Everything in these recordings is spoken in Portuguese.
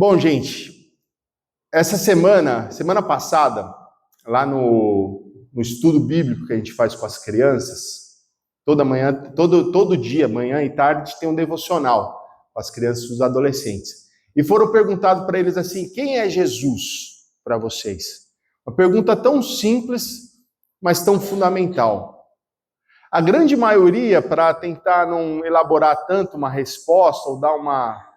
Bom, gente, essa semana passada, lá no estudo bíblico que a gente faz com as crianças, toda manhã, todo dia, manhã e tarde, tem um devocional com as crianças e os adolescentes. E foram perguntados para eles assim: quem é Jesus para vocês? Uma pergunta tão simples, mas tão fundamental. A grande maioria, para tentar não elaborar tanto uma resposta ou dar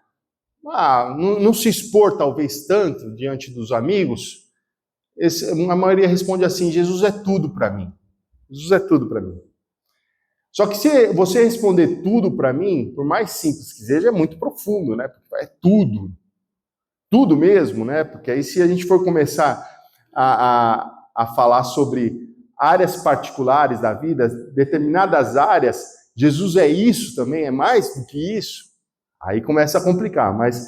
não se expor talvez tanto diante dos amigos, a maioria responde assim: Jesus é tudo para mim. Jesus é tudo para mim. Só que se você responder tudo para mim, por mais simples que seja, é muito profundo, né? É tudo. Tudo mesmo, né? Porque aí se a gente for começar a falar sobre áreas particulares da vida, determinadas áreas, Jesus é isso também, é mais do que isso. Aí começa a complicar, mas,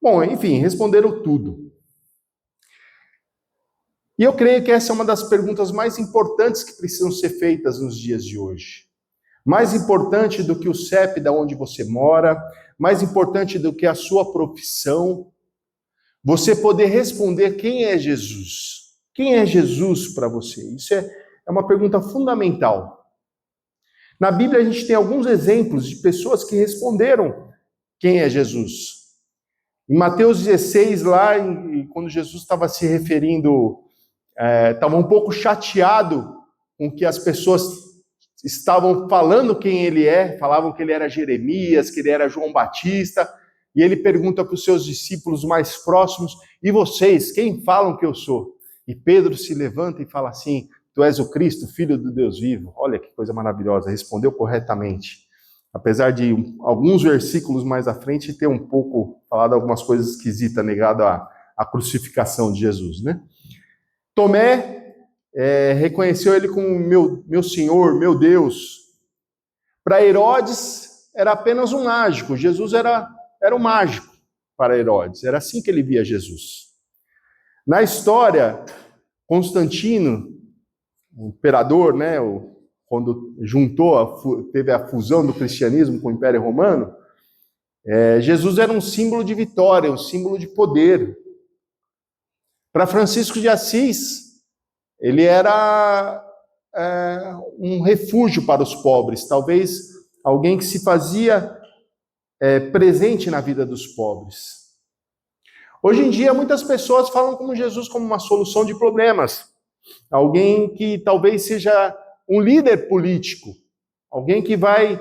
bom, enfim, responderam tudo. E eu creio que essa é uma das perguntas mais importantes que precisam ser feitas nos dias de hoje. Mais importante do que o CEP de onde você mora, mais importante do que a sua profissão, você poder responder quem é Jesus. Quem é Jesus para você? Isso é uma pergunta fundamental. Na Bíblia a gente tem alguns exemplos de pessoas que responderam quem é Jesus. Em Mateus 16, lá, quando Jesus estava se referindo, estava um pouco chateado com que as pessoas estavam falando quem ele é, falavam que ele era Jeremias, que ele era João Batista, e ele pergunta para os seus discípulos mais próximos: e vocês, quem falam que eu sou? E Pedro se levanta e fala assim: tu és o Cristo, Filho do Deus vivo. Olha que coisa maravilhosa, respondeu corretamente. Apesar de alguns versículos mais à frente ter um pouco falado algumas coisas esquisitas, negado à crucificação de Jesus, né? Tomé reconheceu ele como meu Senhor, meu Deus. Para Herodes, era apenas um mágico. Jesus era um mágico para Herodes. Era assim que ele via Jesus. Na história, Constantino, o imperador, né, quando teve a fusão do cristianismo com o Império Romano, Jesus era um símbolo de vitória, um símbolo de poder. Para Francisco de Assis, ele era um refúgio para os pobres, talvez alguém que se fazia presente na vida dos pobres. Hoje em dia, muitas pessoas falam como Jesus como uma solução de problemas. Alguém que talvez seja um líder político, alguém que vai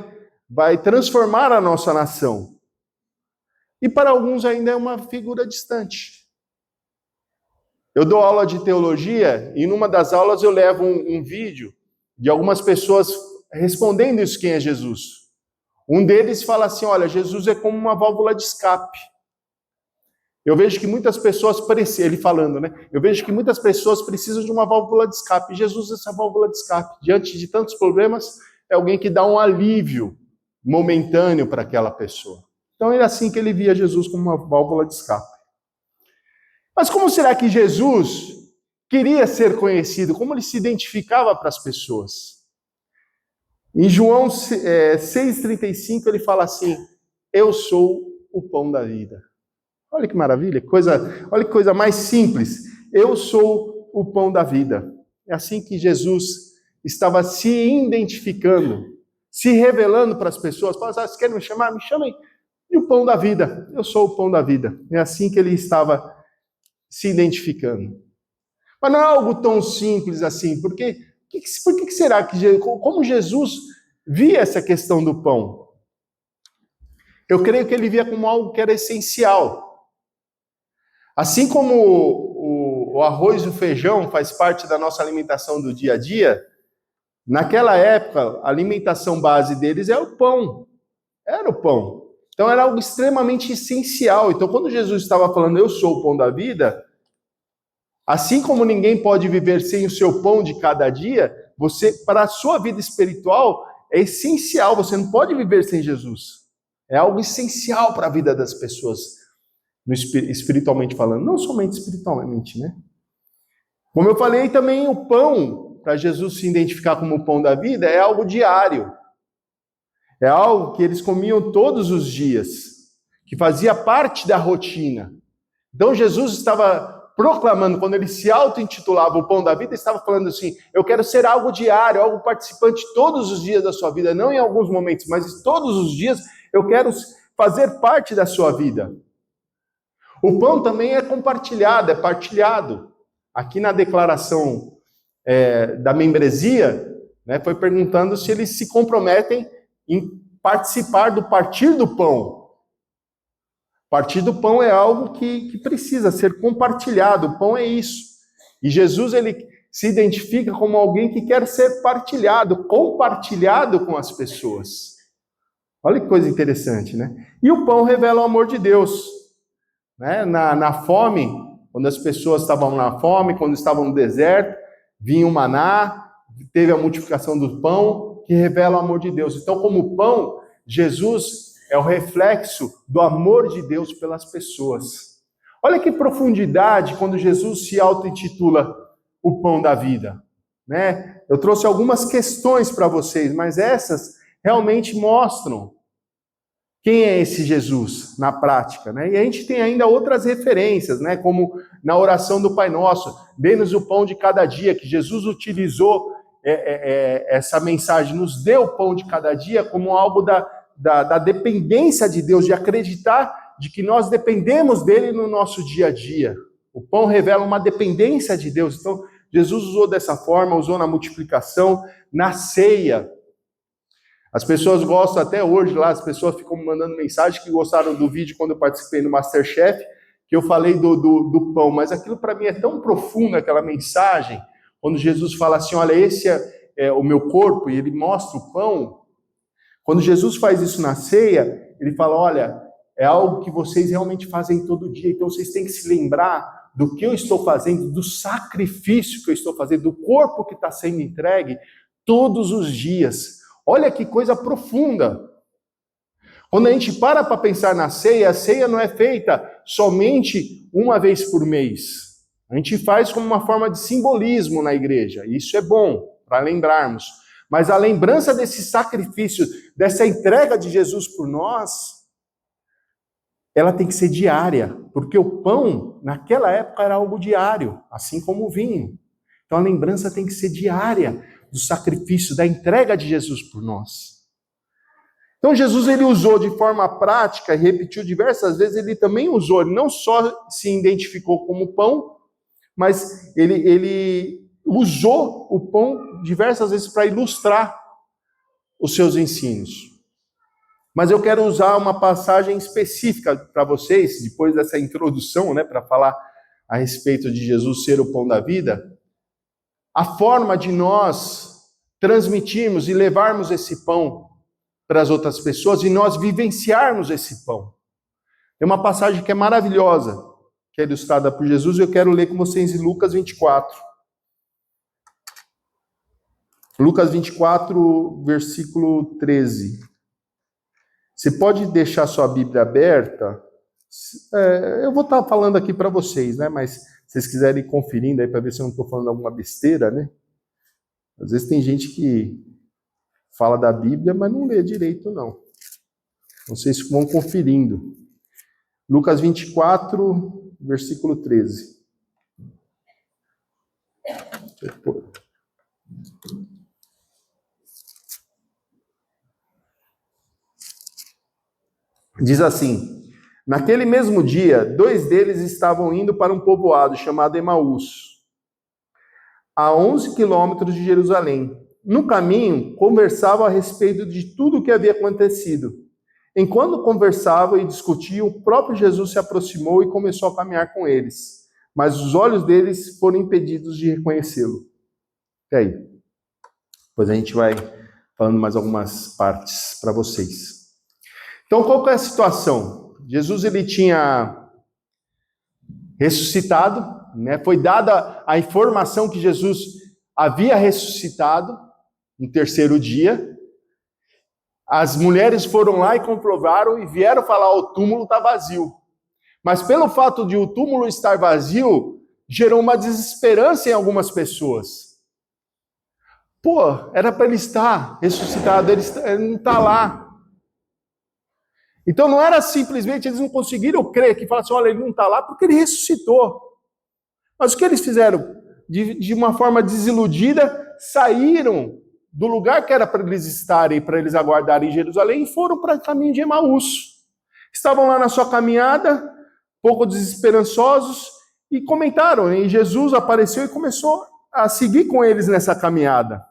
transformar a nossa nação. E para alguns ainda é uma figura distante. Eu dou aula de teologia e numa das aulas eu levo um vídeo de algumas pessoas respondendo isso, quem é Jesus. Um deles fala assim: olha, Jesus é como uma válvula de escape. Eu vejo que muitas pessoas precisam, ele falando, né? Eu vejo que muitas pessoas precisam de uma válvula de escape. Jesus é essa válvula de escape. Diante de tantos problemas, é alguém que dá um alívio momentâneo para aquela pessoa. Então é assim que ele via Jesus, como uma válvula de escape. Mas como será que Jesus queria ser conhecido? Como ele se identificava para as pessoas? Em João 6,35 ele fala assim: eu sou o pão da vida. Olha que maravilha, olha que coisa mais simples. Eu sou o pão da vida. É assim que Jesus estava se identificando, se revelando para as pessoas. Fala: vocês querem me chamar? Me chamem de o pão da vida. Eu sou o pão da vida. É assim que ele estava se identificando. Mas não é algo tão simples assim. Por que será que, como Jesus via essa questão do pão? Eu creio que ele via como algo que era essencial. Assim como o arroz e o feijão faz parte da nossa alimentação do dia a dia, naquela época, a alimentação base deles é o pão. Era o pão. Então era algo extremamente essencial. Então quando Jesus estava falando, eu sou o pão da vida, assim como ninguém pode viver sem o seu pão de cada dia, para a sua vida espiritual, é essencial. Você não pode viver sem Jesus. É algo essencial para a vida das pessoas. Espiritualmente falando, não somente espiritualmente, né? Como eu falei também, o pão, para Jesus se identificar como o pão da vida, é algo diário. É algo que eles comiam todos os dias, que fazia parte da rotina. Então Jesus estava proclamando, quando ele se auto-intitulava o pão da vida, estava falando assim, eu quero ser algo diário, algo participante todos os dias da sua vida, não em alguns momentos, mas todos os dias eu quero fazer parte da sua vida. O pão também é compartilhado, é partilhado. Aqui na declaração da membresia, né, foi perguntando se eles se comprometem em participar do partir do pão. Partir do pão é algo que precisa ser compartilhado. O pão é isso. E Jesus, ele se identifica como alguém que quer ser partilhado, compartilhado com as pessoas. Olha que coisa interessante, né? E o pão revela o amor de Deus. Né? Na fome, quando as pessoas estavam na fome, quando estavam no deserto, vinha o maná, teve a multiplicação do pão, que revela o amor de Deus. Então, como pão, Jesus é o reflexo do amor de Deus pelas pessoas. Olha que profundidade quando Jesus se auto-intitula o pão da vida. Né? Eu trouxe algumas questões para vocês, mas essas realmente mostram quem é esse Jesus na prática. Né? E a gente tem ainda outras referências, né? Como na oração do Pai Nosso, dê-nos o pão de cada dia, que Jesus utilizou essa mensagem, nos dê o pão de cada dia, como algo da dependência de Deus, de acreditar de que nós dependemos dele no nosso dia a dia. O pão revela uma dependência de Deus. Então, Jesus usou dessa forma, usou na multiplicação, na ceia. As pessoas gostam até hoje lá, as pessoas ficam me mandando mensagem que gostaram do vídeo quando eu participei no MasterChef, que eu falei do pão, mas aquilo para mim é tão profundo, aquela mensagem, quando Jesus fala assim, olha, esse é o meu corpo, e ele mostra o pão. Quando Jesus faz isso na ceia, ele fala, olha, é algo que vocês realmente fazem todo dia, então vocês têm que se lembrar do que eu estou fazendo, do sacrifício que eu estou fazendo, do corpo que está sendo entregue todos os dias. Olha que coisa profunda. Quando a gente para pensar na ceia, a ceia não é feita somente uma vez por mês. A gente faz como uma forma de simbolismo na igreja, e isso é bom, para lembrarmos. Mas a lembrança desse sacrifício, dessa entrega de Jesus por nós, ela tem que ser diária, porque o pão, naquela época, era algo diário, assim como o vinho. Então a lembrança tem que ser diária do sacrifício, da entrega de Jesus por nós. Então Jesus, ele usou de forma prática e repetiu diversas vezes, ele também usou, ele não só se identificou como pão, mas ele usou o pão diversas vezes para ilustrar os seus ensinos. Mas eu quero usar uma passagem específica para vocês, depois dessa introdução, né, para falar a respeito de Jesus ser o pão da vida, a forma de nós transmitirmos e levarmos esse pão para as outras pessoas e nós vivenciarmos esse pão. Tem uma passagem que é maravilhosa, que é ilustrada por Jesus, e eu quero ler com vocês em Lucas 24. Lucas 24, versículo 13. Você pode deixar sua Bíblia aberta. Eu vou estar falando aqui para vocês, né? Mas se vocês quiserem ir conferindo aí para ver se eu não estou falando alguma besteira, né? Às vezes tem gente que fala da Bíblia, mas não lê direito, não. Vocês vão conferindo. Lucas 24, versículo 13. Diz assim, naquele mesmo dia, 2 deles estavam indo para um povoado chamado Emaús, a 11 quilômetros de Jerusalém. No caminho, conversavam a respeito de tudo o que havia acontecido. Enquanto conversavam e discutiam, o próprio Jesus se aproximou e começou a caminhar com eles. Mas os olhos deles foram impedidos de reconhecê-lo. E aí? Depois a gente vai falando mais algumas partes para vocês. Então, qual que é a situação? Jesus, ele tinha ressuscitado, né? Foi dada a informação que Jesus havia ressuscitado no 3º dia. As mulheres foram lá e comprovaram e vieram falar, o túmulo está vazio. Mas pelo fato de o túmulo estar vazio, gerou uma desesperança em algumas pessoas. Pô, era para ele estar ressuscitado, ele não está lá. Então não era simplesmente, eles não conseguiram crer, que falassem, olha, ele não está lá porque ele ressuscitou. Mas o que eles fizeram? De uma forma desiludida, saíram do lugar que era para eles estarem, para eles aguardarem em Jerusalém, e foram para o caminho de Emaús. Estavam lá na sua caminhada, pouco desesperançosos, e comentaram, e Jesus apareceu e começou a seguir com eles nessa caminhada.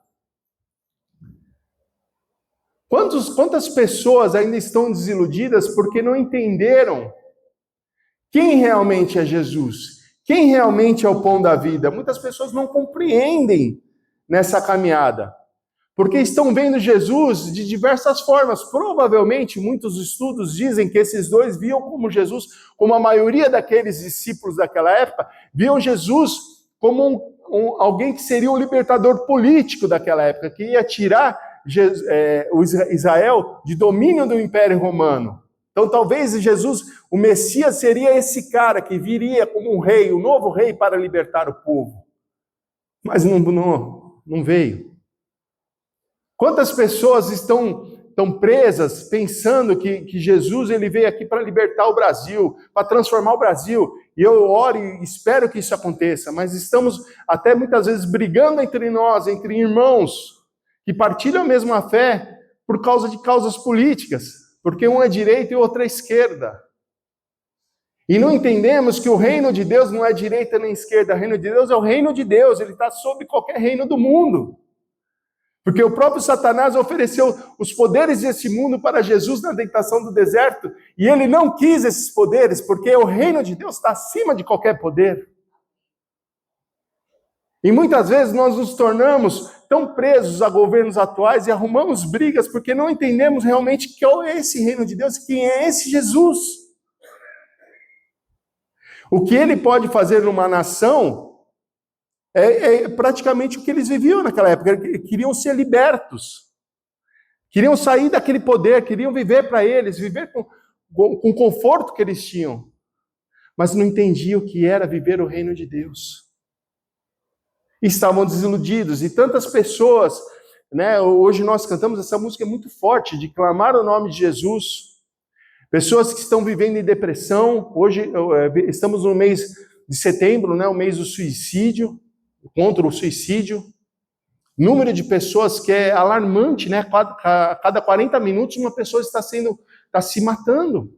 Quantas pessoas ainda estão desiludidas porque não entenderam quem realmente é Jesus? Quem realmente é o pão da vida? Muitas pessoas não compreendem nessa caminhada, porque estão vendo Jesus de diversas formas. Provavelmente, muitos estudos dizem que esses dois viam como Jesus, como a maioria daqueles discípulos daquela época, viam Jesus como alguém que seria o libertador político daquela época, que ia tirar o Israel de domínio do Império Romano. Então, talvez Jesus, o Messias, seria esse cara que viria como um rei, o novo rei para libertar o povo. Mas não veio. Quantas pessoas estão presas pensando que Jesus ele veio aqui para libertar o Brasil, para transformar o Brasil? E eu oro e espero que isso aconteça, mas estamos até muitas vezes brigando entre nós, entre irmãos, que partilham a mesma fé por causa de causas políticas. Porque um é direita e o outro é esquerda. E não entendemos que o reino de Deus não é direita nem esquerda. O reino de Deus é o reino de Deus. Ele está sobre qualquer reino do mundo. Porque o próprio Satanás ofereceu os poderes desse mundo para Jesus na tentação do deserto. E ele não quis esses poderes, porque o reino de Deus está acima de qualquer poder. E muitas vezes nós nos tornamos tão presos a governos atuais e arrumamos brigas porque não entendemos realmente qual é esse reino de Deus, quem é esse Jesus. O que ele pode fazer numa nação é praticamente o que eles viviam naquela época. Eles queriam ser libertos, queriam sair daquele poder, queriam viver para eles, viver com o conforto que eles tinham, mas não entendiam o que era viver o reino de Deus. Estavam desiludidos, e tantas pessoas, né? Hoje nós cantamos essa música muito forte, de clamar o nome de Jesus, pessoas que estão vivendo em depressão. Hoje estamos no mês de setembro, né? O mês do suicídio, contra o suicídio, número de pessoas que é alarmante, né? Cada 40 minutos uma pessoa está se matando,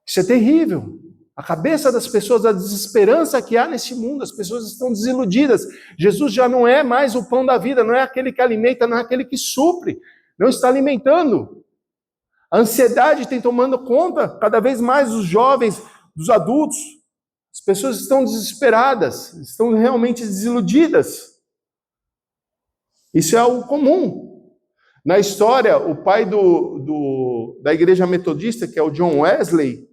isso é terrível. A cabeça das pessoas, a desesperança que há nesse mundo, as pessoas estão desiludidas. Jesus já não é mais o pão da vida, não é aquele que alimenta, não é aquele que supre, não está alimentando. A ansiedade tem tomando conta cada vez mais dos jovens, dos adultos. As pessoas estão desesperadas, estão realmente desiludidas. Isso é algo comum. Na história, o pai da igreja metodista, que é o John Wesley,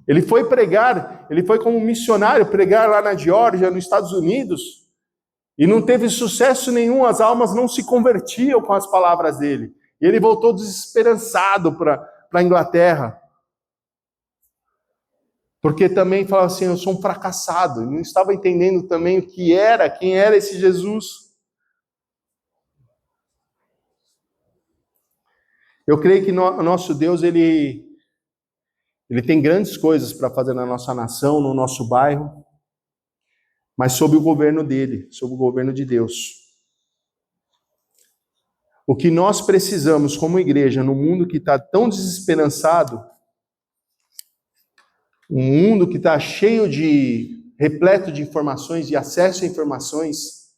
ele foi pregar, ele foi como missionário pregar lá na Geórgia, nos Estados Unidos, e não teve sucesso nenhum, as almas não se convertiam com as palavras dele. E ele voltou desesperançado para a Inglaterra. Porque também falava assim, eu sou um fracassado, não estava entendendo também o que era, quem era esse Jesus. Eu creio que o nosso Deus, ele tem grandes coisas para fazer na nossa nação, no nosso bairro, mas sob o governo dele, sob o governo de Deus. O que nós precisamos como igreja, no mundo que está tão desesperançado, um mundo que está repleto de informações, de acesso a informações,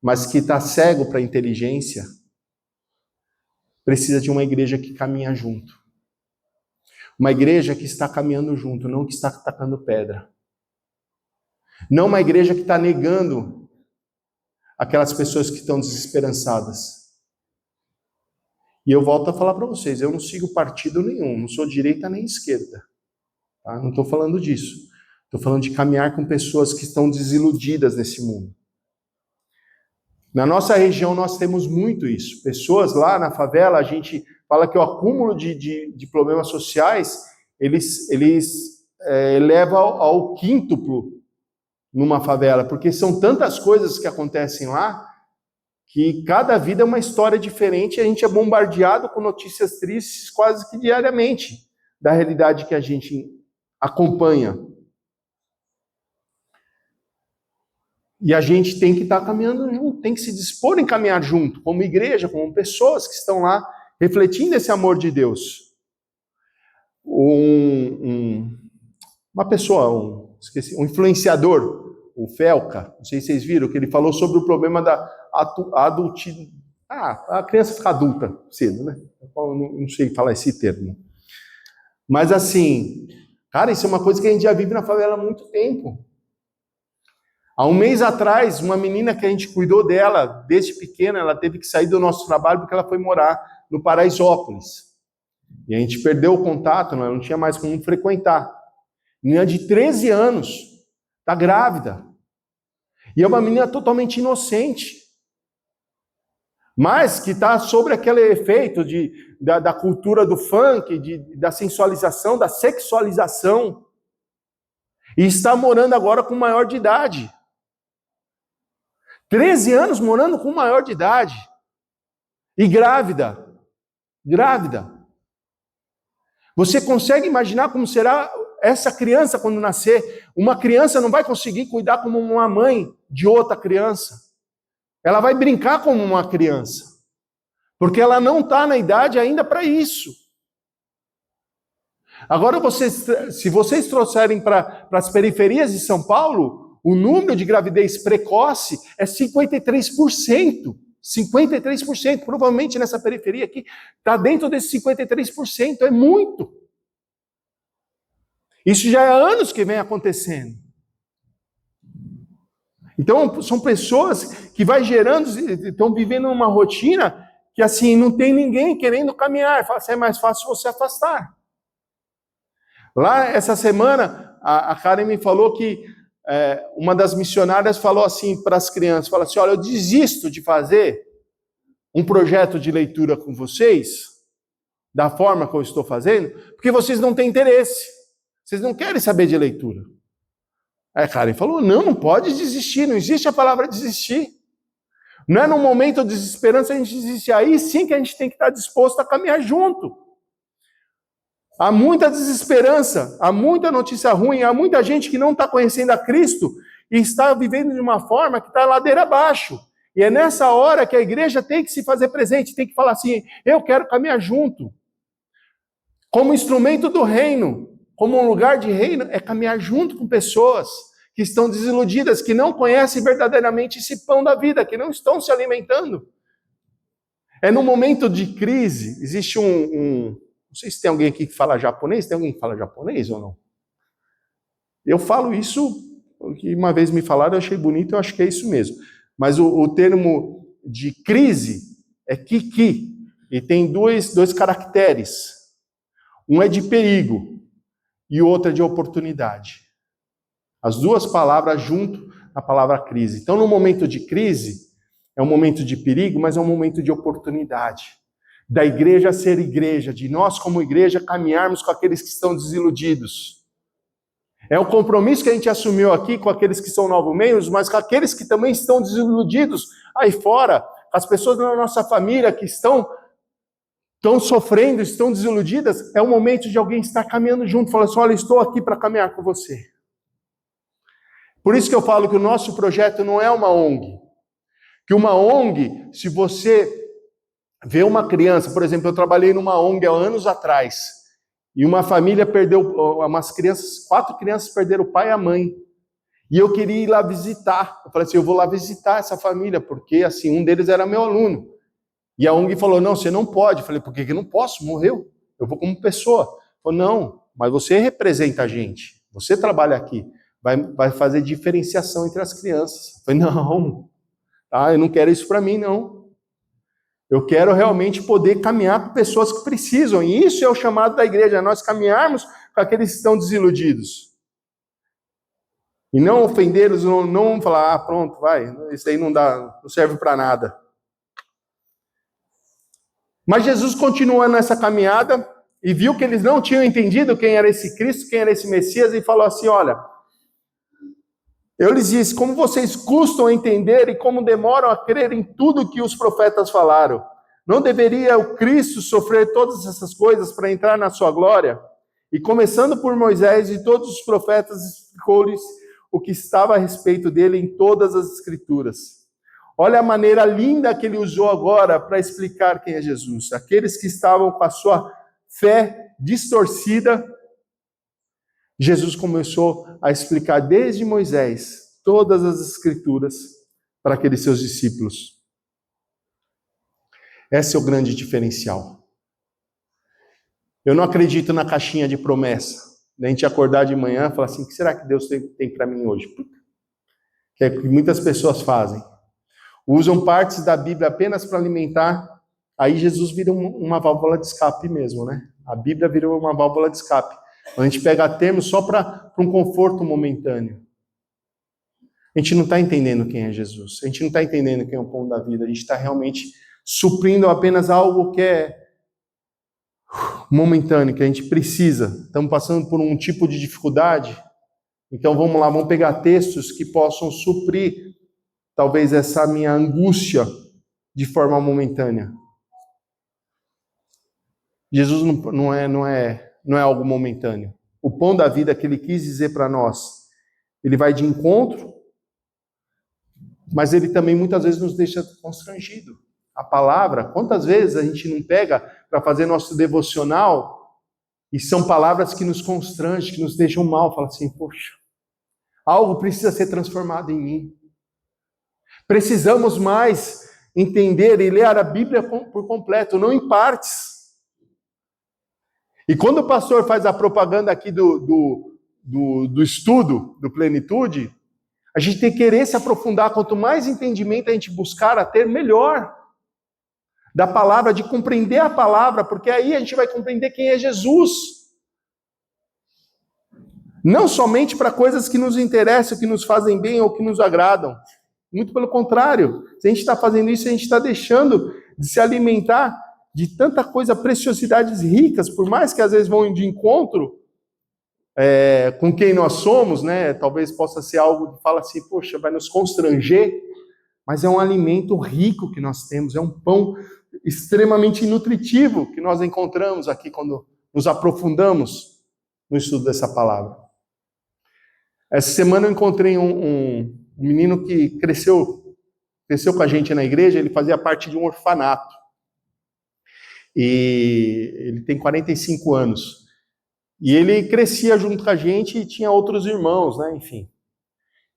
mas que está cego para a inteligência, precisa de uma igreja que caminha junto. Uma igreja que está caminhando junto, não que está tacando pedra. Não uma igreja que está negando aquelas pessoas que estão desesperançadas. E eu volto a falar para vocês, eu não sigo partido nenhum, não sou direita nem esquerda. Tá? Não estou falando disso. Estou falando de caminhar com pessoas que estão desiludidas nesse mundo. Na nossa região nós temos muito isso. Pessoas lá na favela, a gente fala que o acúmulo de problemas sociais, eles eleva ao quíntuplo numa favela, porque são tantas coisas que acontecem lá, que cada vida é uma história diferente e a gente é bombardeado com notícias tristes quase que diariamente da realidade que a gente acompanha. E a gente tem que estar caminhando junto, tem que se dispor em caminhar junto, como igreja, como pessoas que estão lá refletindo esse amor de Deus. Uma pessoa, um influenciador, o Felca, não sei se vocês viram, que ele falou sobre o problema da adultidade. A criança fica adulta cedo, né? Eu não sei falar esse termo. Mas assim, cara, isso é uma coisa que a gente já vive na favela há muito tempo. Há um mês atrás, uma menina que a gente cuidou dela, desde pequena, ela teve que sair do nosso trabalho porque ela foi morar no Paraisópolis. E a gente perdeu o contato, não tinha mais como frequentar. Menina de 13 anos, está grávida. E é uma menina totalmente inocente. Mas que está sobre aquele efeito da cultura do funk, da sensualização, da sexualização. E está morando agora com maior de idade. 13 anos morando com maior de idade. E grávida. Grávida. Você consegue imaginar como será essa criança quando nascer? Uma criança não vai conseguir cuidar como uma mãe de outra criança. Ela vai brincar como uma criança. Porque ela não está na idade ainda para isso. Agora, se vocês trouxerem para as periferias de São Paulo, o número de gravidez precoce é 53%. 53%, provavelmente nessa periferia aqui, está dentro desses 53%, é muito. Isso já há anos que vem acontecendo. Então, são pessoas que vai gerando, estão vivendo uma rotina que assim, não tem ninguém querendo caminhar, é mais fácil você afastar. Lá, essa semana, a Karen me falou que uma das missionárias falou assim para as crianças, falou assim, olha, eu desisto de fazer um projeto de leitura com vocês, da forma que eu estou fazendo, porque vocês não têm interesse, vocês não querem saber de leitura. Aí a Karen falou, não pode desistir, não existe a palavra desistir. Não é num momento de desesperança a gente desistir, aí sim que a gente tem que estar disposto a caminhar junto. Há muita desesperança, há muita notícia ruim, há muita gente que não está conhecendo a Cristo e está vivendo de uma forma que está ladeira abaixo. E é nessa hora que a igreja tem que se fazer presente, tem que falar assim, eu quero caminhar junto. Como instrumento do reino, como um lugar de reino, é caminhar junto com pessoas que estão desiludidas, que não conhecem verdadeiramente esse pão da vida, que não estão se alimentando. É no momento de crise, existe não sei se tem alguém aqui que fala japonês, tem alguém que fala japonês ou não? Eu falo isso, porque uma vez me falaram, eu achei bonito, eu acho que é isso mesmo. Mas o termo de crise é kiki, e tem dois caracteres. Um é de perigo e o outro é de oportunidade. As duas palavras junto na palavra crise. Então, no momento de crise, é um momento de perigo, mas é um momento de oportunidade. Da igreja ser igreja, de nós como igreja caminharmos com aqueles que estão desiludidos. É um compromisso que a gente assumiu aqui com aqueles que são novos-membros, mas com aqueles que também estão desiludidos aí fora, as pessoas da nossa família que estão sofrendo, estão desiludidas, é o momento de alguém estar caminhando junto, falando assim, olha, estou aqui para caminhar com você. Por isso que eu falo que o nosso projeto não é uma ONG. Que uma ONG, se você vê uma criança, por exemplo, eu trabalhei numa ONG há anos atrás, e uma família perdeu, 4 crianças perderam o pai e a mãe. E eu queria ir lá visitar. Eu falei assim, eu vou lá visitar essa família, porque assim, um deles era meu aluno. E a ONG falou, não, você não pode. Eu falei, por que eu não posso? Morreu. Eu vou como pessoa. Falei, não, mas você representa a gente. Você trabalha aqui. Vai fazer diferenciação entre as crianças. Eu falei, não, eu não quero isso para mim, não. Eu quero realmente poder caminhar com pessoas que precisam. E isso é o chamado da igreja, nós caminharmos com aqueles que estão desiludidos. E não ofendê-los, não falar, pronto, vai, isso aí não serve para nada. Mas Jesus continuou nessa caminhada e viu que eles não tinham entendido quem era esse Cristo, quem era esse Messias, e falou assim, olha, Eu lhes disse, como vocês custam a entender e como demoram a crer em tudo que os profetas falaram. Não deveria o Cristo sofrer todas essas coisas para entrar na sua glória? E começando por Moisés e todos os profetas, explicou-lhes o que estava a respeito dele em todas as Escrituras. Olha a maneira linda que ele usou agora para explicar quem é Jesus. Aqueles que estavam com a sua fé distorcida, Jesus começou a explicar desde Moisés todas as Escrituras para aqueles seus discípulos. Esse é o grande diferencial. Eu não acredito na caixinha de promessa. A gente acordar de manhã e falar assim, o que será que Deus tem para mim hoje? Que é o que muitas pessoas fazem. Usam partes da Bíblia apenas para alimentar. Aí Jesus vira uma válvula de escape mesmo, né? A Bíblia vira uma válvula de escape. A gente pega termos só para um conforto momentâneo. A gente não está entendendo quem é Jesus. A gente não está entendendo quem é o pão da vida. A gente está realmente suprindo apenas algo que é momentâneo, que a gente precisa. Estamos passando por um tipo de dificuldade. Então vamos lá, vamos pegar textos que possam suprir talvez essa minha angústia de forma momentânea. Jesus não é algo momentâneo. O pão da vida que ele quis dizer para nós, ele vai de encontro, mas ele também muitas vezes nos deixa constrangido. A palavra, quantas vezes a gente não pega para fazer nosso devocional e são palavras que nos constrangem, que nos deixam mal, fala assim, poxa, algo precisa ser transformado em mim. Precisamos mais entender e ler a Bíblia por completo, não em partes. E quando o pastor faz a propaganda aqui do estudo, do plenitude, a gente tem que querer se aprofundar. Quanto mais entendimento a gente buscar a ter, melhor. Da palavra, de compreender a palavra, porque aí a gente vai compreender quem é Jesus. Não somente para coisas que nos interessam, que nos fazem bem ou que nos agradam. Muito pelo contrário. Se a gente está fazendo isso, a gente está deixando de se alimentar de tanta coisa, preciosidades ricas, por mais que às vezes vão de encontro com quem nós somos, né? Talvez possa ser algo que fala assim, poxa, vai nos constranger, mas é um alimento rico que nós temos, é um pão extremamente nutritivo que nós encontramos aqui quando nos aprofundamos no estudo dessa palavra. Essa semana eu encontrei um menino que cresceu com a gente na igreja, ele fazia parte de um orfanato. E ele tem 45 anos. E ele crescia junto com a gente e tinha outros irmãos, né? Enfim.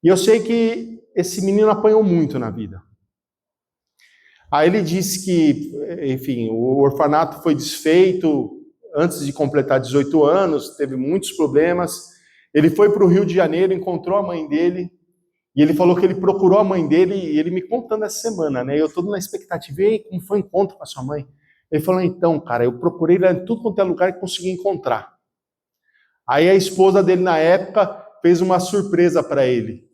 E eu sei que esse menino apanhou muito na vida. Aí ele disse que, enfim, o orfanato foi desfeito antes de completar 18 anos, teve muitos problemas. Ele foi para o Rio de Janeiro, encontrou a mãe dele, e ele falou que ele procurou a mãe dele, e ele me contando essa semana, né? Eu todo na expectativa, e aí, como foi o encontro com a sua mãe? Ele falou, então, cara, eu procurei em tudo quanto é lugar e consegui encontrar. Aí a esposa dele, na época, fez uma surpresa para ele.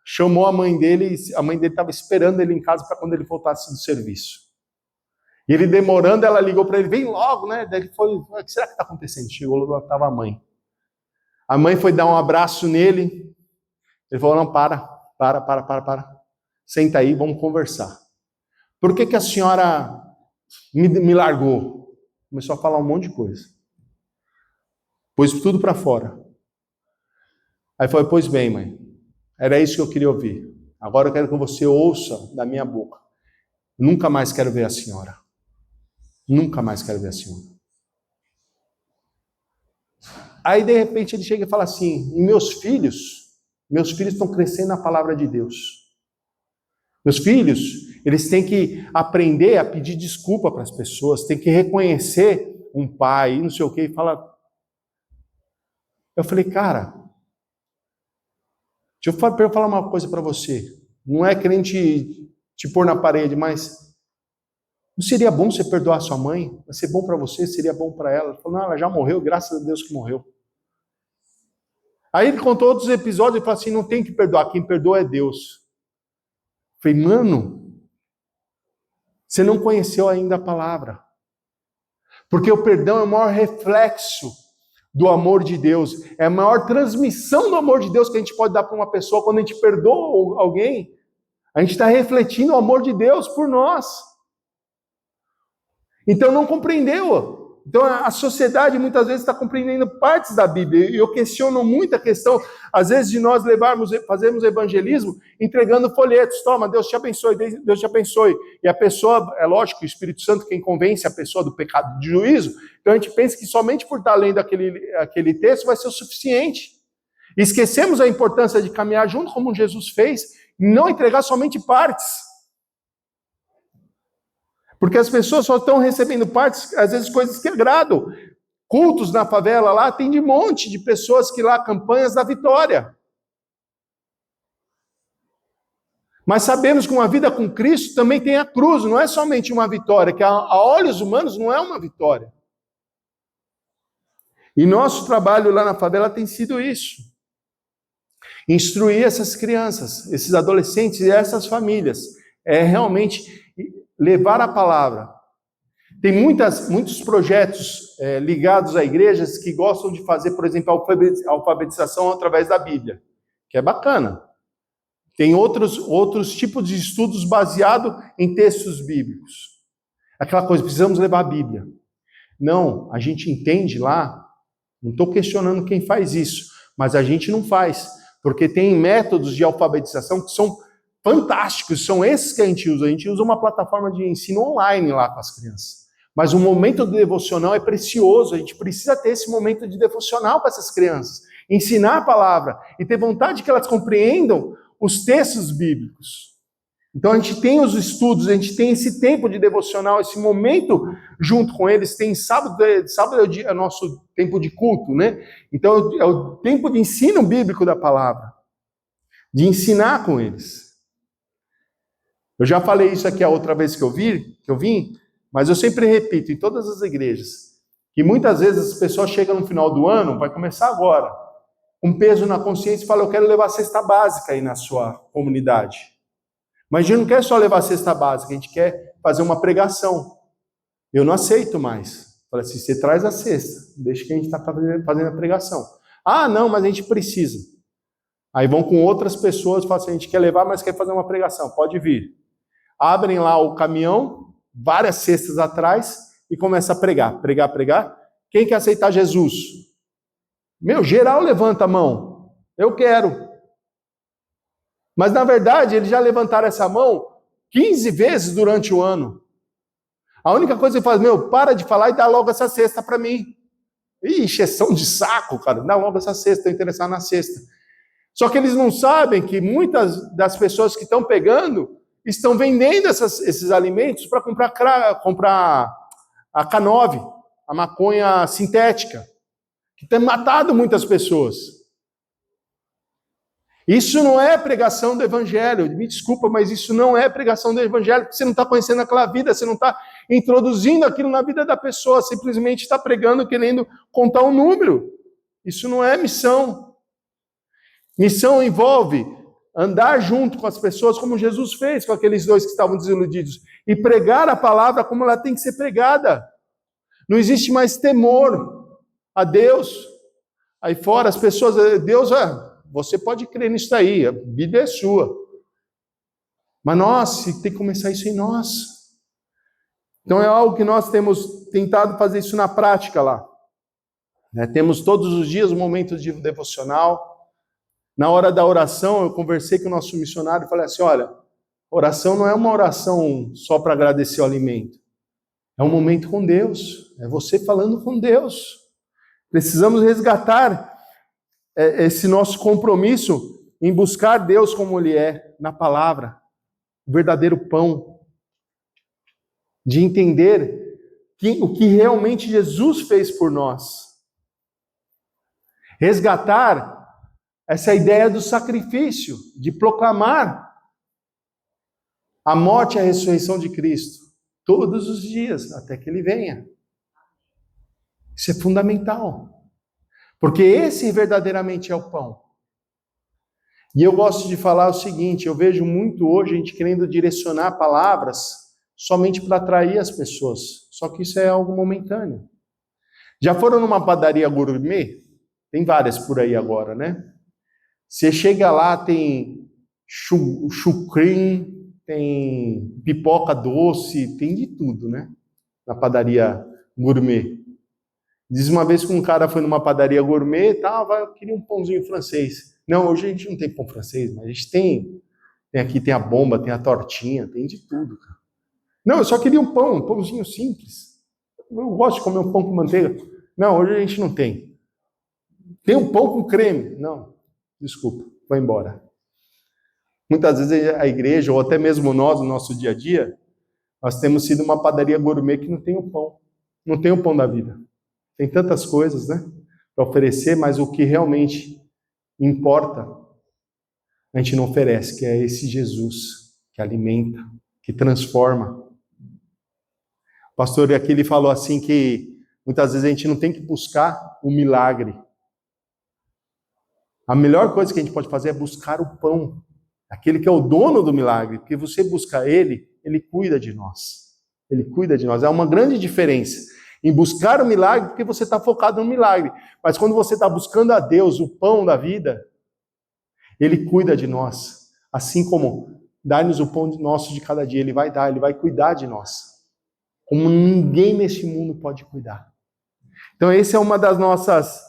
Chamou a mãe dele estava esperando ele em casa para quando ele voltasse do serviço. E ele demorando, ela ligou para ele, vem logo, né? Daí ele foi, o que será que está acontecendo? Chegou lá, estava a mãe. A mãe foi dar um abraço nele. Ele falou, não, para. Senta aí, vamos conversar. Por que a senhora me largou? Começou a falar um monte de coisa. Pôs tudo para fora. Aí falou, pois bem, mãe, era isso que eu queria ouvir. Agora eu quero que você ouça da minha boca. Nunca mais quero ver a senhora. Nunca mais quero ver a senhora. Aí, de repente, ele chega e fala assim, e meus filhos estão crescendo na palavra de Deus. Meus filhos, eles têm que aprender a pedir desculpa para as pessoas, têm que reconhecer um pai, não sei o quê, e fala. Eu falei, cara, deixa eu falar uma coisa para você. Não é querendo te pôr na parede, mas não seria bom você perdoar sua mãe? Vai ser bom para você, seria bom para ela. Ele falou, não, ela já morreu, graças a Deus que morreu. Aí ele contou outros episódios e falou assim, não tem que perdoar, quem perdoa é Deus. Eu falei, mano, você não conheceu ainda a palavra. Porque o perdão é o maior reflexo do amor de Deus. É a maior transmissão do amor de Deus que a gente pode dar para uma pessoa quando a gente perdoa alguém. A gente está refletindo o amor de Deus por nós. Então não compreendeu. Então a sociedade muitas vezes está compreendendo partes da Bíblia. E eu questiono muito a questão, às vezes, de nós fazermos evangelismo entregando folhetos. Toma, Deus te abençoe, Deus te abençoe. E a pessoa, é lógico, o Espírito Santo quem convence a pessoa do pecado de juízo. Então a gente pensa que somente por estar lendo aquele texto vai ser o suficiente. E esquecemos a importância de caminhar junto como Jesus fez, e não entregar somente partes. Porque as pessoas só estão recebendo partes, às vezes coisas que agradam. Cultos na favela lá, tem de monte de pessoas que lá, campanhas da vitória. Mas sabemos que uma vida com Cristo também tem a cruz, não é somente uma vitória, que a olhos humanos não é uma vitória. E nosso trabalho lá na favela tem sido isso. Instruir essas crianças, esses adolescentes e essas famílias. É realmente levar a palavra. Tem muitos projetos ligados a igrejas que gostam de fazer, por exemplo, a alfabetização através da Bíblia, que é bacana. Tem outros tipos de estudos baseados em textos bíblicos. Aquela coisa, precisamos levar a Bíblia. Não, a gente entende lá, não estou questionando quem faz isso, mas a gente não faz, porque tem métodos de alfabetização que são fantásticos, são esses que a gente usa. A gente usa uma plataforma de ensino online lá com as crianças. Mas o momento do devocional é precioso, a gente precisa ter esse momento de devocional com essas crianças. Ensinar a palavra e ter vontade que elas compreendam os textos bíblicos. Então a gente tem os estudos, a gente tem esse tempo de devocional, esse momento junto com eles. Tem sábado é o nosso tempo de culto, né? Então é o tempo de ensino bíblico da palavra, de ensinar com eles. Eu já falei isso aqui a outra vez que eu vim, mas eu sempre repito em todas as igrejas, que muitas vezes as pessoas chegam no final do ano, vai começar agora, um peso na consciência e falam, eu quero levar a cesta básica aí na sua comunidade. Mas a gente não quer só levar a cesta básica, a gente quer fazer uma pregação. Eu não aceito mais. Falei assim, você traz a cesta, deixa que a gente está fazendo a pregação. Ah, não, mas a gente precisa. Aí vão com outras pessoas e falam assim, a gente quer levar, mas quer fazer uma pregação, pode vir. Abrem lá o caminhão, várias cestas atrás, e começa a pregar. Quem quer aceitar Jesus? Geral levanta a mão. Eu quero. Mas, na verdade, eles já levantaram essa mão 15 vezes durante o ano. A única coisa que faz, para de falar e dá logo essa cesta para mim. Ih, encheção de saco, cara. Dá logo essa cesta, estou interessado na cesta. Só que eles não sabem que muitas das pessoas que estão pegando estão vendendo esses alimentos para comprar a K9, a maconha sintética, que tem matado muitas pessoas. Isso não é pregação do evangelho. Me desculpa, mas isso não é pregação do evangelho, porque você não está conhecendo aquela vida, você não está introduzindo aquilo na vida da pessoa, simplesmente está pregando, querendo contar um número. Isso não é missão. Missão envolve andar junto com as pessoas, como Jesus fez com aqueles dois que estavam desiludidos, e pregar a palavra como ela tem que ser pregada. Não existe mais temor a Deus. Aí fora as pessoas, Deus, você pode crer nisso aí, a Bíblia é sua. Mas nós, tem que começar isso em nós. Então é algo que nós temos tentado fazer isso na prática lá. Temos todos os dias momentos de devocional. Na hora da oração, eu conversei com o nosso missionário e falei assim, olha, oração não é uma oração só para agradecer o alimento. É um momento com Deus. É você falando com Deus. Precisamos resgatar esse nosso compromisso em buscar Deus como Ele é, na palavra. O verdadeiro pão. De entender o que realmente Jesus fez por nós. Resgatar essa ideia do sacrifício, de proclamar a morte e a ressurreição de Cristo todos os dias, até que Ele venha. Isso é fundamental. Porque esse verdadeiramente é o pão. E eu gosto de falar o seguinte, eu vejo muito hoje a gente querendo direcionar palavras somente para atrair as pessoas. Só que isso é algo momentâneo. Já foram numa padaria gourmet? Tem várias por aí agora, né? Você chega lá, tem chucrim, tem pipoca doce, tem de tudo, né? Na padaria gourmet. Diz uma vez que um cara foi numa padaria gourmet, eu queria um pãozinho francês. Não, hoje a gente não tem pão francês, mas a gente tem aqui, tem a bomba, tem a tortinha, tem de tudo, cara. Não, eu só queria um pãozinho simples. Eu gosto de comer um pão com manteiga. Não, hoje a gente não tem. Tem um pão com creme. Não, desculpa, vai embora. Muitas vezes a igreja, ou até mesmo nós, no nosso dia a dia, nós temos sido uma padaria gourmet que não tem o pão. Não tem o pão da vida. Tem tantas coisas, né, para oferecer, mas o que realmente importa, a gente não oferece, que é esse Jesus que alimenta, que transforma. O pastor aqui ele falou assim que muitas vezes a gente não tem que buscar o milagre. A melhor coisa que a gente pode fazer é buscar o pão, aquele que é o dono do milagre, porque você busca ele, ele cuida de nós. Ele cuida de nós. É uma grande diferença em buscar o milagre, porque você está focado no milagre. Mas quando você está buscando a Deus, o pão da vida, ele cuida de nós. Assim como dá-nos o pão nosso de cada dia, ele vai dar, ele vai cuidar de nós. Como ninguém neste mundo pode cuidar. Então essa é uma das nossas...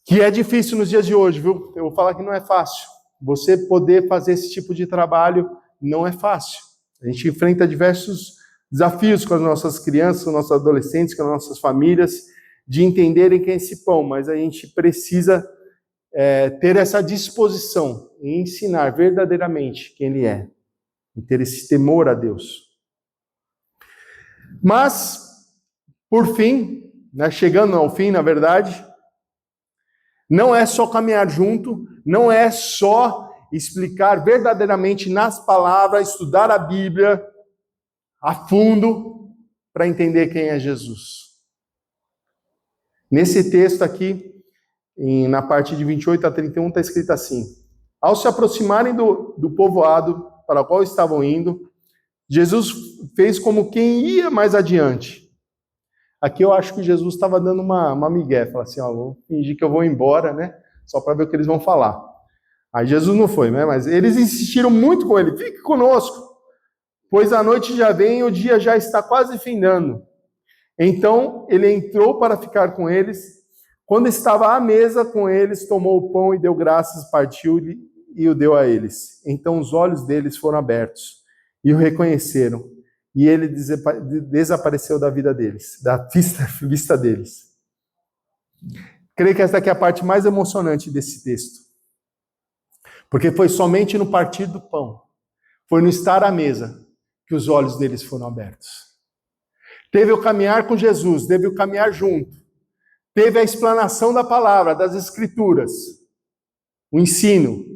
que é difícil nos dias de hoje, viu? Eu vou falar que não é fácil. Você poder fazer esse tipo de trabalho não é fácil. A gente enfrenta diversos desafios com as nossas crianças, com os nossos adolescentes, com as nossas famílias, de entenderem quem é esse pão, mas a gente precisa ter essa disposição em ensinar verdadeiramente quem ele é, e ter esse temor a Deus. Mas, por fim, né, chegando ao fim, na verdade, não é só caminhar junto, não é só explicar verdadeiramente nas palavras, estudar a Bíblia a fundo para entender quem é Jesus. Nesse texto aqui, na parte de 28 a 31, está escrito assim: ao se aproximarem do povoado para o qual estavam indo, Jesus fez como quem ia mais adiante. Aqui eu acho que Jesus estava dando uma migué, falou assim, vou fingir que eu vou embora, né? Só para ver o que eles vão falar. Aí Jesus não foi, né? Mas eles insistiram muito com ele, fique conosco, pois a noite já vem e o dia já está quase findando. Então ele entrou para ficar com eles. Quando estava à mesa com eles, tomou o pão e deu graças, partiu-lhe e o deu a eles. Então os olhos deles foram abertos e o reconheceram. E ele desapareceu da vida deles, da vista deles. Creio que essa aqui é a parte mais emocionante desse texto. Porque foi somente no partir do pão, foi no estar à mesa, que os olhos deles foram abertos. Teve o caminhar com Jesus, teve o caminhar junto. Teve a explanação da palavra, das escrituras, o ensino.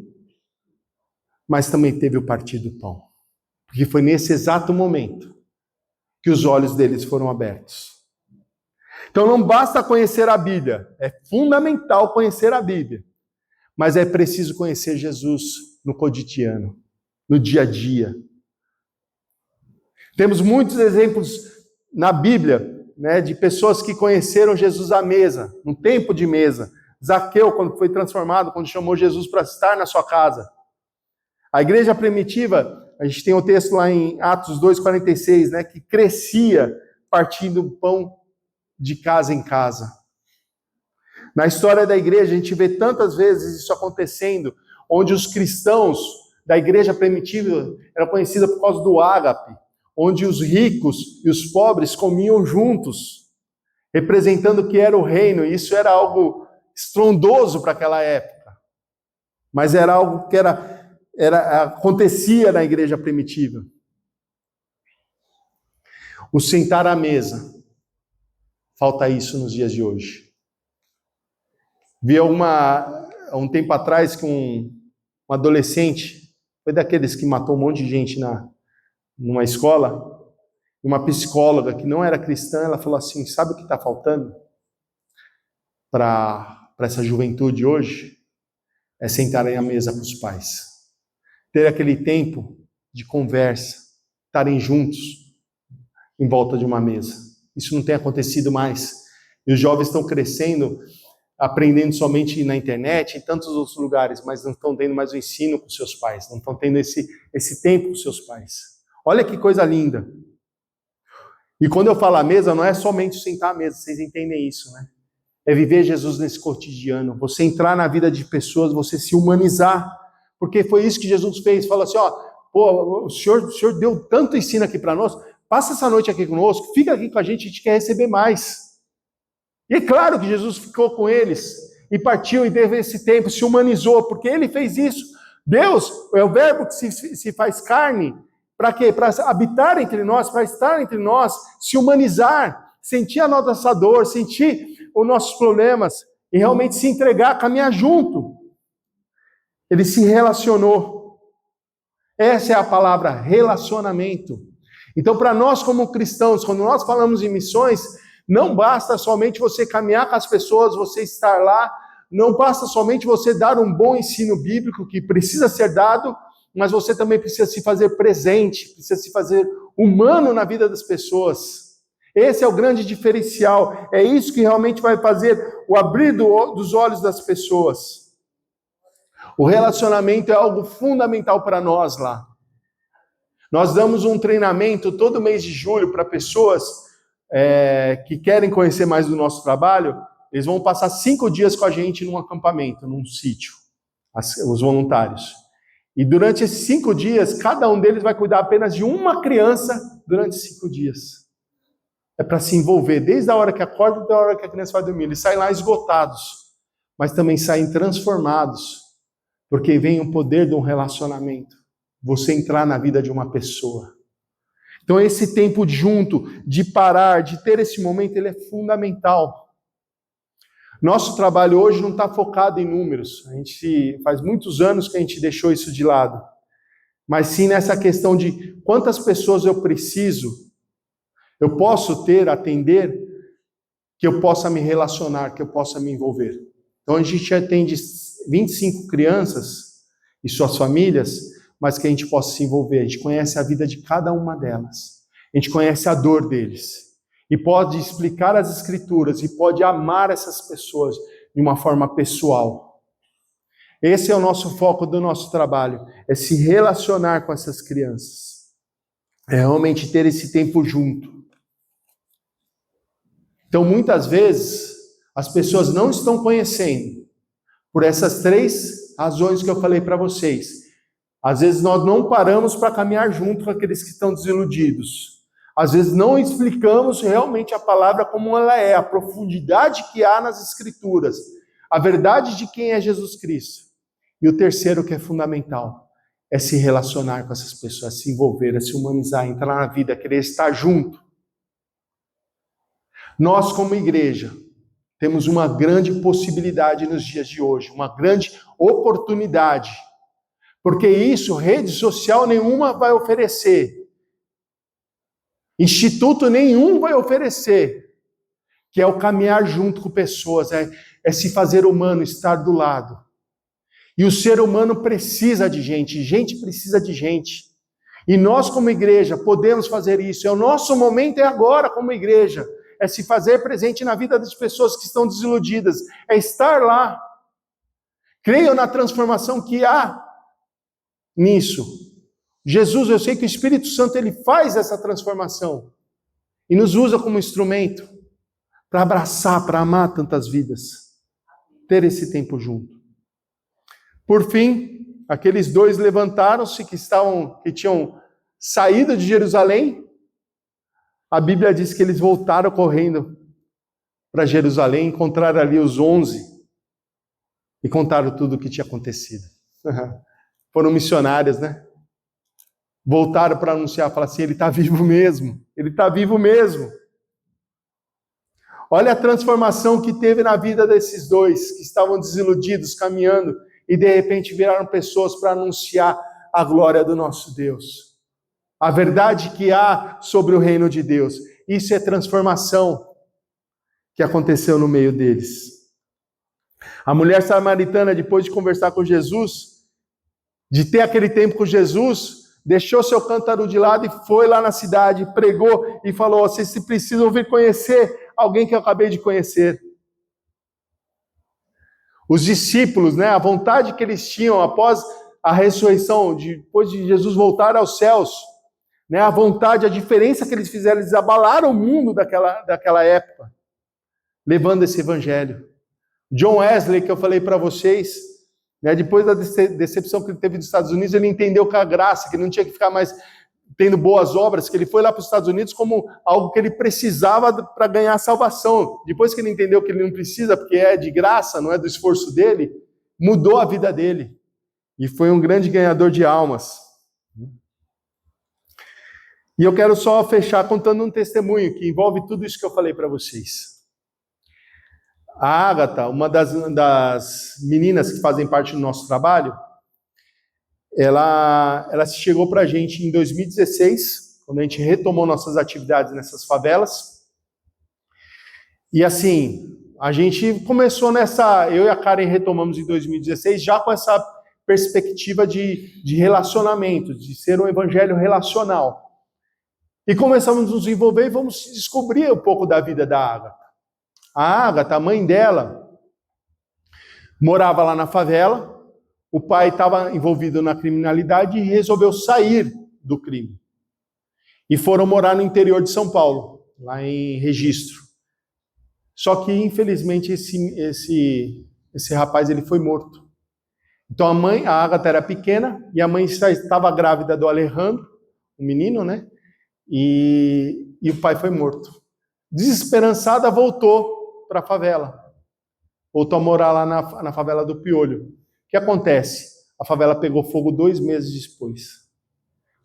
Mas também teve o partir do pão. Porque foi nesse exato momento que os olhos deles foram abertos. Então não basta conhecer a Bíblia, é fundamental conhecer a Bíblia. Mas é preciso conhecer Jesus no cotidiano, no dia a dia. Temos muitos exemplos na Bíblia, né, de pessoas que conheceram Jesus à mesa, no tempo de mesa. Zaqueu, quando foi transformado, quando chamou Jesus para estar na sua casa. A igreja primitiva, a gente tem o texto lá em Atos 2,46, né, que crescia partindo pão de casa em casa. Na história da igreja, a gente vê tantas vezes isso acontecendo, onde os cristãos da igreja primitiva eram conhecidos por causa do ágape, onde os ricos e os pobres comiam juntos, representando o que era o reino, e isso era algo estrondoso para aquela época. Mas era algo que acontecia na igreja primitiva. O sentar à mesa. Falta isso nos dias de hoje. Vi há um tempo atrás que um adolescente, foi daqueles que matou um monte de gente numa escola, uma psicóloga que não era cristã, ela falou assim, sabe o que está faltando para essa juventude hoje? É sentarem à mesa com os pais. Ter aquele tempo de conversa, estarem juntos em volta de uma mesa. Isso não tem acontecido mais. E os jovens estão crescendo, aprendendo somente na internet, em tantos outros lugares, mas não estão tendo mais o ensino com seus pais, não estão tendo esse tempo com seus pais. Olha que coisa linda. E quando eu falo a mesa, não é somente sentar à mesa, vocês entendem isso, né? É viver Jesus nesse cotidiano, você entrar na vida de pessoas, você se humanizar, porque foi isso que Jesus fez. Falou assim, ó, pô, o senhor deu tanto ensino aqui para nós, passa essa noite aqui conosco, fica aqui com a gente quer receber mais. E é claro que Jesus ficou com eles, e partiu e teve esse tempo, se humanizou, porque ele fez isso. Deus é o verbo que se faz carne, para quê? Para habitar entre nós, para estar entre nós, se humanizar, sentir a nossa dor, sentir os nossos problemas, e realmente se entregar, caminhar junto. Ele se relacionou. Essa é a palavra, relacionamento. Então, para nós como cristãos, quando nós falamos em missões, não basta somente você caminhar com as pessoas, você estar lá, não basta somente você dar um bom ensino bíblico, que precisa ser dado, mas você também precisa se fazer presente, precisa se fazer humano na vida das pessoas. Esse é o grande diferencial, é isso que realmente vai fazer o abrir dos olhos das pessoas. O relacionamento é algo fundamental para nós lá. Nós damos um treinamento todo mês de julho para pessoas que querem conhecer mais do nosso trabalho. Eles vão passar 5 dias com a gente num acampamento, num sítio, os voluntários. E durante esses 5 dias, cada um deles vai cuidar apenas de uma criança durante 5 dias. É para se envolver, desde a hora que acorda até a hora que a criança vai dormir. Eles saem lá esgotados, mas também saem transformados, porque vem o poder de um relacionamento. Você entrar na vida de uma pessoa. Então esse tempo junto, de parar, de ter esse momento, ele é fundamental. Nosso trabalho hoje não está focado em números. Faz muitos anos que a gente deixou isso de lado. Mas sim nessa questão de quantas pessoas eu posso ter, atender, que eu possa me relacionar, que eu possa me envolver. Então a gente atende 25 crianças e suas famílias, mas que a gente possa se envolver. A gente conhece a vida de cada uma delas. A gente conhece a dor deles. E pode explicar as escrituras, e pode amar essas pessoas de uma forma pessoal. Esse é o nosso foco do nosso trabalho, é se relacionar com essas crianças. É realmente ter esse tempo junto. Então, muitas vezes, as pessoas não estão conhecendo, por essas 3 razões que eu falei para vocês. Às vezes nós não paramos para caminhar junto com aqueles que estão desiludidos. Às vezes não explicamos realmente a palavra como ela é, a profundidade que há nas Escrituras, a verdade de quem é Jesus Cristo. E o terceiro, que é fundamental, é se relacionar com essas pessoas, se envolver, é se humanizar, entrar na vida, querer estar junto. Nós, como igreja, temos uma grande possibilidade nos dias de hoje, uma grande oportunidade, porque isso, rede social nenhuma vai oferecer. Instituto nenhum vai oferecer, que é o caminhar junto com pessoas, é se fazer humano, estar do lado. E o ser humano precisa de gente precisa de gente. E nós como igreja podemos fazer isso, o nosso momento é agora como igreja, é se fazer presente na vida das pessoas que estão desiludidas, é estar lá. Creio na transformação que há nisso. Jesus, eu sei que o Espírito Santo, ele faz essa transformação e nos usa como instrumento para abraçar, para amar tantas vidas, ter esse tempo junto. Por fim, aqueles 2 levantaram-se que tinham saído de Jerusalém. A Bíblia diz que eles voltaram correndo para Jerusalém, encontraram ali os 11 e contaram tudo o que tinha acontecido. Foram missionários, né? Voltaram para anunciar, falaram assim, ele está vivo mesmo, ele está vivo mesmo. Olha a transformação que teve na vida desses 2, que estavam desiludidos, caminhando, e de repente viraram pessoas para anunciar a glória do nosso Deus. A verdade que há sobre o reino de Deus. Isso é transformação que aconteceu no meio deles. A mulher samaritana, depois de conversar com Jesus, de ter aquele tempo com Jesus, deixou seu cântaro de lado e foi lá na cidade, pregou e falou, vocês precisam vir conhecer alguém que eu acabei de conhecer. Os discípulos, né, a vontade que eles tinham após a ressurreição, depois de Jesus voltar aos céus, né, a vontade, a diferença que eles fizeram, eles abalaram o mundo daquela época, levando esse evangelho. John Wesley, que eu falei para vocês, né, depois da decepção que ele teve dos Estados Unidos, ele entendeu que a graça, que não tinha que ficar mais tendo boas obras, que ele foi lá para os Estados Unidos como algo que ele precisava para ganhar salvação. Depois que ele entendeu que ele não precisa, porque é de graça, não é do esforço dele, mudou a vida dele. E foi um grande ganhador de almas. E eu quero só fechar contando um testemunho que envolve tudo isso que eu falei para vocês. A Ágata, uma das meninas que fazem parte do nosso trabalho, ela chegou para a gente em 2016, quando a gente retomou nossas atividades nessas favelas. E assim, a gente começou eu e a Karen retomamos em 2016, já com essa perspectiva de relacionamento, de ser um evangelho relacional. E começamos a nos envolver e vamos descobrir um pouco da vida da Ágata. A Ágata, a mãe dela, morava lá na favela. O pai estava envolvido na criminalidade e resolveu sair do crime. E foram morar no interior de São Paulo, lá em Registro. Só que, infelizmente, esse rapaz ele foi morto. Então a Ágata era pequena, e a mãe estava grávida do Alejandro, o menino, né? E o pai foi morto. Desesperançada, voltou para a favela. Voltou a morar lá na favela do Piolho. O que acontece? A favela pegou fogo 2 meses depois.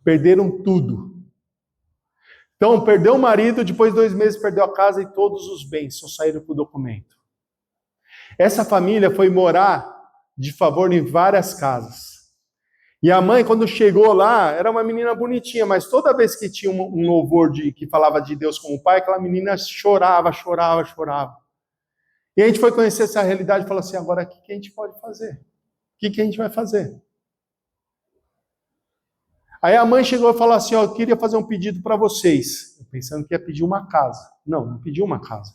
Perderam tudo. Então, perdeu o marido, depois de 2 meses perdeu a casa e todos os bens, só saíram com o documento. Essa família foi morar de favor em várias casas. E a mãe, quando chegou lá, era uma menina bonitinha, mas toda vez que tinha um louvor que falava de Deus como pai, aquela menina chorava. E a gente foi conhecer essa realidade e falou assim, agora o que a gente pode fazer? O que a gente vai fazer? Aí a mãe chegou e falou assim, eu queria fazer um pedido para vocês. Eu pensando que ia pedir uma casa. Não pediu uma casa.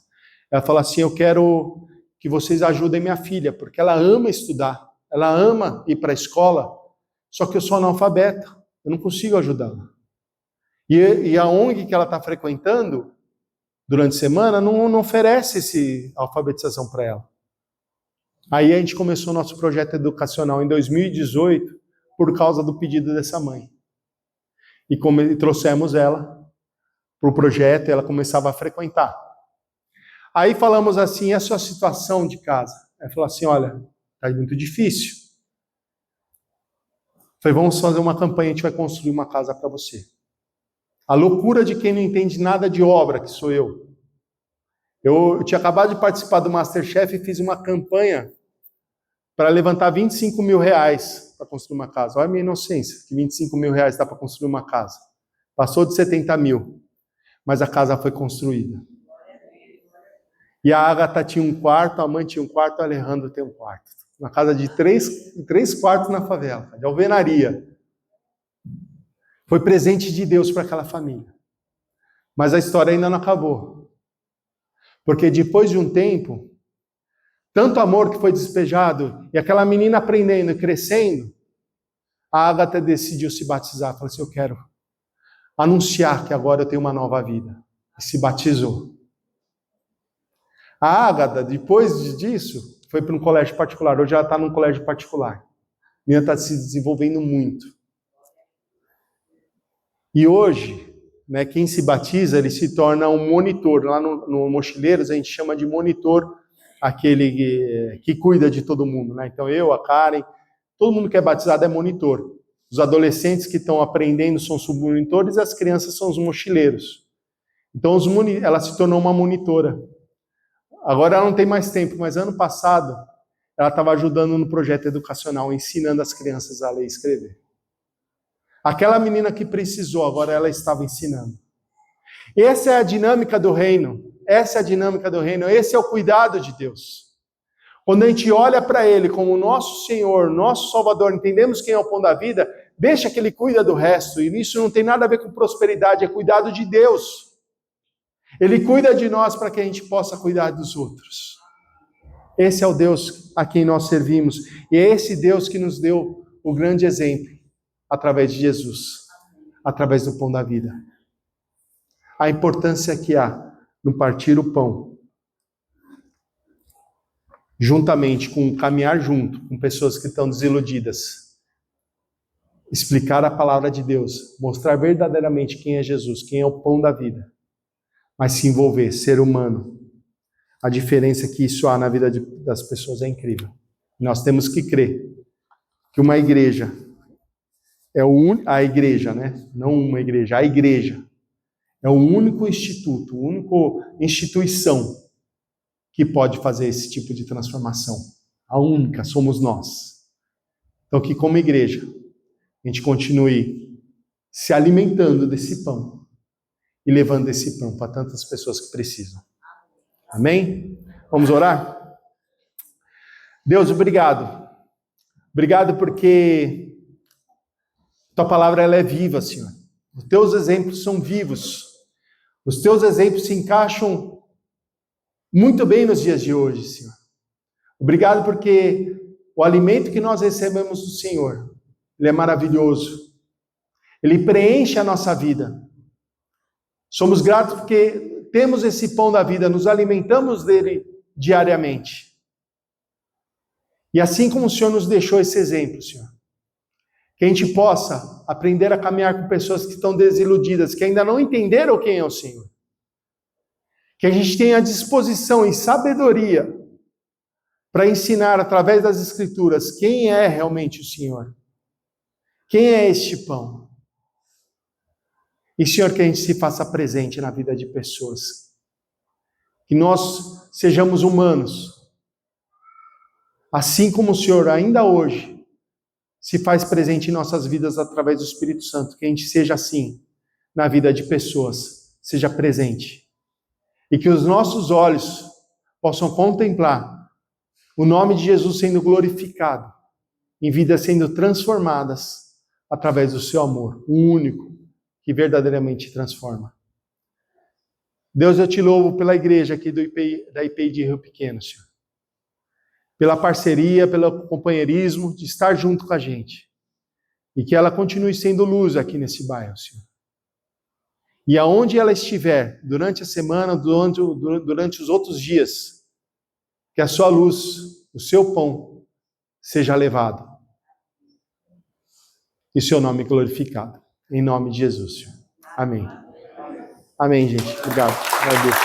Ela falou assim, eu quero que vocês ajudem minha filha, porque ela ama estudar, ela ama ir para a escola, só que eu sou analfabeta, eu não consigo ajudá-la. E a ONG que ela está frequentando, durante a semana, não oferece essa alfabetização para ela. Aí a gente começou o nosso projeto educacional em 2018, por causa do pedido dessa mãe. E trouxemos ela para o projeto e ela começava a frequentar. Aí falamos assim, e a sua situação de casa? Ela falou assim, olha, está muito difícil. Falei, vamos fazer uma campanha, a gente vai construir uma casa para você. A loucura de quem não entende nada de obra, que sou eu. Eu tinha acabado de participar do Masterchef e fiz uma campanha para levantar 25 mil reais para construir uma casa. Olha a minha inocência, que 25 mil reais dá para construir uma casa. Passou de 70 mil, mas a casa foi construída. E a Ágata tinha um quarto, a mãe tinha um quarto, o Alejandro tem um quarto. Uma casa de 3 quartos na favela, de alvenaria. Foi presente de Deus para aquela família. Mas a história ainda não acabou. Porque depois de um tempo, tanto amor que foi despejado, e aquela menina aprendendo e crescendo, a Ágata decidiu se batizar. Falou assim, eu quero anunciar que agora eu tenho uma nova vida. E se batizou. A Ágata, depois disso, foi para um colégio particular. Hoje ela está num colégio particular. A menina está se desenvolvendo muito. E hoje, né, quem se batiza, ele se torna um monitor. Lá no Mochileiros, a gente chama de monitor aquele que cuida de todo mundo. Né? Então eu, a Karen, todo mundo que é batizado é monitor. Os adolescentes que estão aprendendo são submonitores e as crianças são os mochileiros. Então ela se tornou uma monitora. Agora ela não tem mais tempo, mas ano passado ela estava ajudando no projeto educacional, ensinando as crianças a ler e escrever. Aquela menina que precisou, agora ela estava ensinando. Essa é a dinâmica do reino. Essa é a dinâmica do reino. Esse é o cuidado de Deus. Quando a gente olha para Ele como nosso Senhor, nosso Salvador, entendemos quem é o pão da vida, deixa que Ele cuida do resto. E isso não tem nada a ver com prosperidade, é cuidado de Deus. Ele cuida de nós para que a gente possa cuidar dos outros. Esse é o Deus a quem nós servimos. E é esse Deus que nos deu o grande exemplo, através de Jesus, através do pão da vida. A importância que há no partir o pão, juntamente com caminhar junto com pessoas que estão desiludidas, explicar a palavra de Deus, mostrar verdadeiramente quem é Jesus, quem é o pão da vida, mas se envolver, ser humano. A diferença que isso há na vida das pessoas é incrível. Nós temos que crer que uma igreja é a igreja, né? Não uma igreja, a igreja é o único instituto, a única instituição que pode fazer esse tipo de transformação. A única, somos nós. Então que como igreja, a gente continue se alimentando desse pão e levando esse pão para tantas pessoas que precisam. Amém? Vamos orar? Deus, obrigado. Obrigado porque tua palavra ela é viva, Senhor. Os teus exemplos são vivos. Os teus exemplos se encaixam muito bem nos dias de hoje, Senhor. Obrigado porque o alimento que nós recebemos do Senhor, ele é maravilhoso. Ele preenche a nossa vida. Somos gratos porque temos esse pão da vida, nos alimentamos dele diariamente. E assim como o Senhor nos deixou esse exemplo, Senhor, que a gente possa aprender a caminhar com pessoas que estão desiludidas, que ainda não entenderam quem é o Senhor. Que a gente tenha disposição e sabedoria para ensinar através das Escrituras quem é realmente o Senhor. Quem é este pão? E, Senhor, que a gente se faça presente na vida de pessoas. Que nós sejamos humanos. Assim como o Senhor, ainda hoje, se faz presente em nossas vidas através do Espírito Santo. Que a gente seja assim na vida de pessoas. Seja presente. E que os nossos olhos possam contemplar o nome de Jesus sendo glorificado, em vidas sendo transformadas através do seu amor, o único que verdadeiramente transforma. Deus, eu te louvo pela igreja aqui da IPI de Rio Pequeno, Senhor. Pela parceria, pelo companheirismo, de estar junto com a gente. E que ela continue sendo luz aqui nesse bairro, Senhor. E aonde ela estiver, durante a semana, durante os outros dias, que a sua luz, o seu pão, seja levado. E o seu nome glorificado. Em nome de Jesus, Senhor. Amém. Amém, gente. Obrigado. Agradeço.